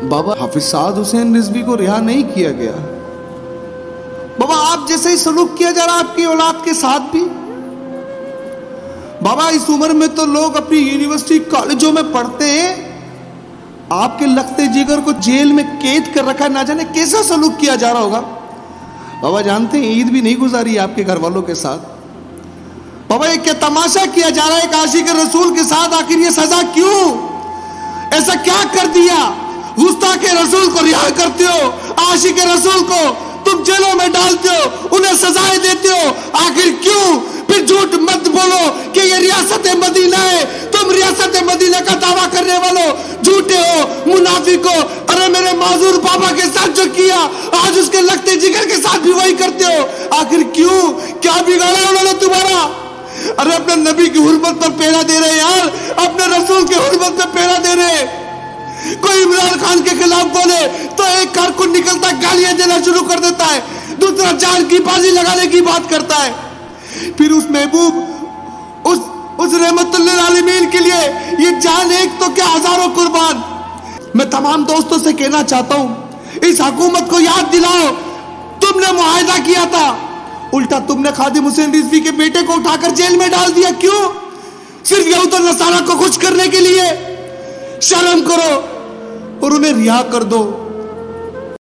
बाबा हाफिज साद हुसैन रिजवी को रिहा नहीं किया गया। बाबा आप जैसे ही सलूक किया जा रहा आपकी औलाद के साथ भी। बाबा इस उम्र में तो लोग अपनी यूनिवर्सिटी कॉलेजों में पढ़ते हैं, आपके लगते जिगर को जेल में कैद कर रखा है, ना जाने कैसा सलूक किया जा रहा होगा। बाबा जानते हैं ईद भी नहीं गुजारी आपके घर वालों के साथ। बाबा ये क्या तमाशा किया जा रहा है एक आशिक रसूल के साथ, आखिर ये सजा क्यों? ऐसा क्या कर दिया? गुस्ताख रसूल को रिहा करते हो, आशिक रसूल को तुम जेलों में डालते हो, उन्हें सजाएं देते हो, आखिर क्यों? फिर झूठ मत बोलो कि ये रियासत मदीना है, तुम रियासत मदीना का दावा करने वालों झूठे हो, मुनाफिक हो। अरे मेरे माजूर बाबा के साथ जो किया आज उसके लगते जिगर के साथ भी वही करते हो, आखिर क्यों? क्या बिगाड़ा उन्होंने तुम्हारा? अरे अपने नबी की हुर्मत पर पहरा दे रहे यार, अपने रसूल की हुर्मत पर पहरा दे रहे। कोई इमरान खान के खिलाफ बोले तो एक कारकुन निकलता गालियां देना शुरू कर देता है, दूसरा जान की बाजी लगाने की बात करता है। फिर उस महबूब उस रहमतुल्लिल आलमीन के लिए ये जान एक तो क्या हजारों कुर्बान। मैं तमाम दोस्तों से कहना चाहता हूं इस हुकूमत को याद दिलाओ, तुमने मुआहिदा किया था, उल्टा तुमने खादिम हुसैन रिजवी के बेटे को उठाकर जेल में डाल दिया। क्यों? सिर्फ यहूद और नसारा को खुश करने के लिए। शर्म करो और उन्हें रिहा कर दो।